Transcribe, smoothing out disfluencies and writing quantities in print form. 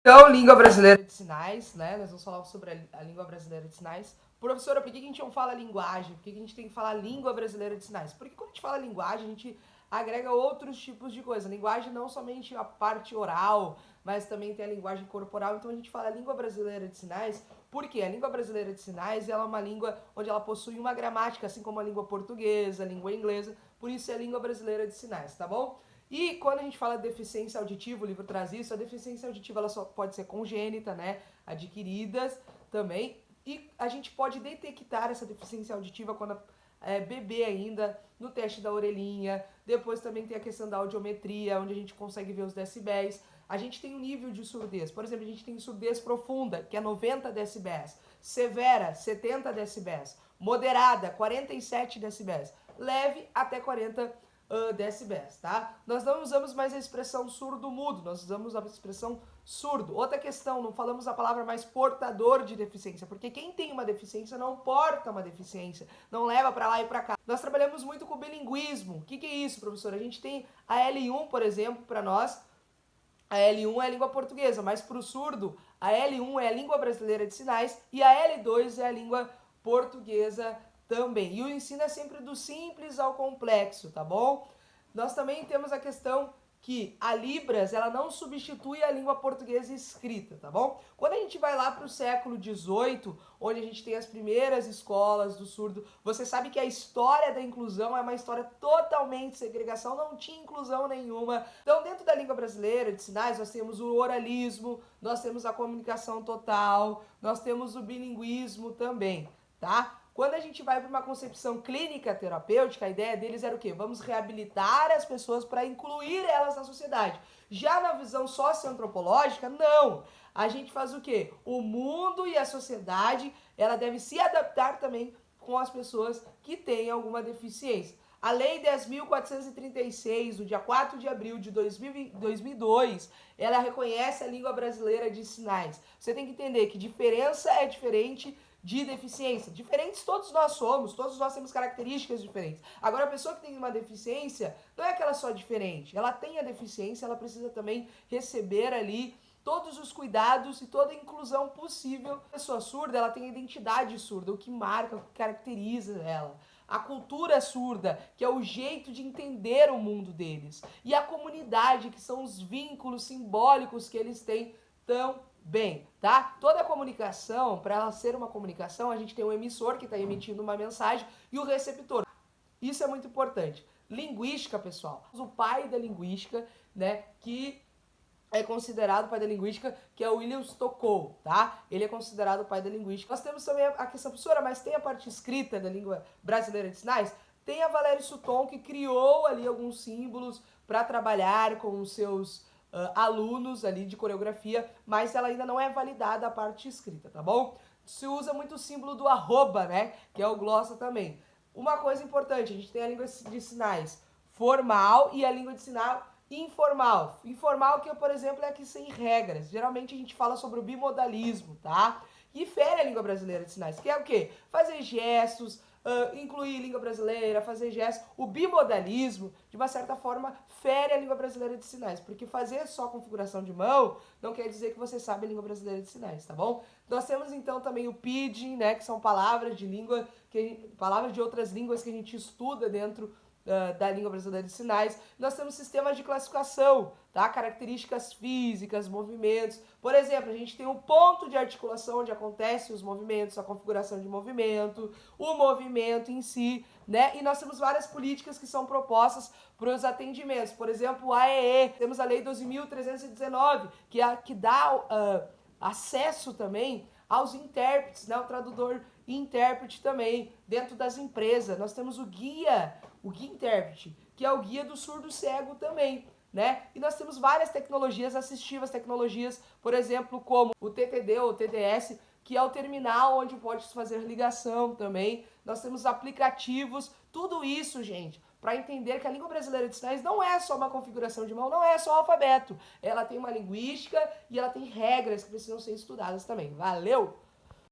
Então, língua brasileira de sinais, né? Nós vamos falar sobre a língua brasileira de sinais. Professora, por que a gente não fala linguagem? Por que a gente tem que falar língua brasileira de sinais? Porque quando a gente fala linguagem, a gente agrega outros tipos de coisa. Linguagem não somente a parte oral, mas também tem a linguagem corporal. Então a gente fala língua brasileira de sinais. Por quê? A língua brasileira de sinais ela é uma língua onde ela possui uma gramática, assim como a língua portuguesa, a língua inglesa. Por isso é a língua brasileira de sinais, tá bom? E quando a gente fala de deficiência auditiva, o livro traz isso, a deficiência auditiva ela só pode ser congênita, né? Adquiridas também. E a gente pode detectar essa deficiência auditiva quando é bebê ainda, no teste da orelhinha. Depois também tem a questão da audiometria, onde a gente consegue ver os decibéis. A gente tem um nível de surdez. Por exemplo, a gente tem surdez profunda, que é 90 decibéis. Severa, 70 decibéis. Moderada, 47 decibéis. Leve, até 40 decibéis, tá? Nós não usamos mais a expressão surdo-mudo, nós usamos a expressão surdo. Outra questão, não falamos a palavra mais portador de deficiência, porque quem tem uma deficiência não porta uma deficiência, não leva para lá e para cá. Nós trabalhamos muito com o bilinguismo. O que é isso, professor? A gente tem a L1, por exemplo, para nós, a L1 é a língua portuguesa, mas para o surdo, a L1 é a língua brasileira de sinais e a L2 é a língua portuguesa também. E o ensino é sempre do simples ao complexo, tá bom? Nós também temos a questão que a Libras, ela não substitui a língua portuguesa escrita, tá bom? Quando a gente vai lá para o século XVIII, onde a gente tem as primeiras escolas do surdo, você sabe que a história da inclusão é uma história totalmente de segregação, não tinha inclusão nenhuma. Então, dentro da língua brasileira de sinais, nós temos o oralismo, nós temos a comunicação total, nós temos o bilinguismo também, tá? Quando a gente vai para uma concepção clínica terapêutica, a ideia deles era o quê? Vamos reabilitar as pessoas para incluir elas na sociedade. Já na visão socioantropológica, não. A gente faz o quê? O mundo e a sociedade, ela deve se adaptar também com as pessoas que têm alguma deficiência. A Lei 10.436, do dia 4 de abril de 2002, ela reconhece a língua brasileira de sinais. Você tem que entender que diferença é diferente de deficiência. Diferentes todos nós somos, todos nós temos características diferentes. Agora, a pessoa que tem uma deficiência, não é aquela só diferente. Ela tem a deficiência, ela precisa também receber ali todos os cuidados e toda a inclusão possível. A pessoa surda, ela tem a identidade surda, o que marca, o que caracteriza ela. A cultura surda, que é o jeito de entender o mundo deles. E a comunidade, que são os vínculos simbólicos que eles têm tão bem, tá? Toda a comunicação, para ela ser uma comunicação, a gente tem um emissor que está emitindo uma mensagem e o receptor. Isso é muito importante. Linguística, pessoal. O pai da linguística, né, que é considerado o pai da linguística, que é o William Stockow, tá? Ele é considerado o pai da linguística. Nós temos também a questão, professora, mas tem a parte escrita da língua brasileira de sinais? Tem a Valéria Sutton, que criou ali alguns símbolos para trabalhar com os seus alunos ali de coreografia, mas ela ainda não é validada a parte escrita, tá bom? Se usa muito o símbolo do arroba, né? Que é o glossa também. Uma coisa importante, a gente tem a língua de sinais formal e a língua de sinal informal. Informal que, por exemplo, é aqui sem regras. Geralmente a gente fala sobre o bimodalismo, tá? E fere a língua brasileira de sinais, que é o quê? Fazer gestos, incluir língua brasileira, fazer gestos. O bimodalismo, de uma certa forma, fere a língua brasileira de sinais, porque fazer só configuração de mão não quer dizer que você sabe a língua brasileira de sinais, tá bom? Nós temos então também o pidgin, né, que são palavras de língua, palavras de outras línguas que a gente estuda dentro da língua brasileira de sinais. Nós temos sistemas de classificação, tá? Características físicas, movimentos. Por exemplo, a gente tem o ponto de articulação onde acontecem os movimentos, a configuração de movimento, o movimento em si, né? E nós temos várias políticas que são propostas para os atendimentos. Por exemplo, o AEE, temos a Lei 12.319, que dá acesso também aos intérpretes, né? O tradutor e intérprete também, dentro das empresas. Nós temos o guia intérprete, que é o guia do surdo cego também, né? E nós temos várias tecnologias assistivas, tecnologias, por exemplo, como o TTD ou o TDS, que é o terminal onde pode fazer ligação também. Nós temos aplicativos, tudo isso, gente, para entender que a língua brasileira de sinais não é só uma configuração de mão, não é só um alfabeto. Ela tem uma linguística e ela tem regras que precisam ser estudadas também. Valeu!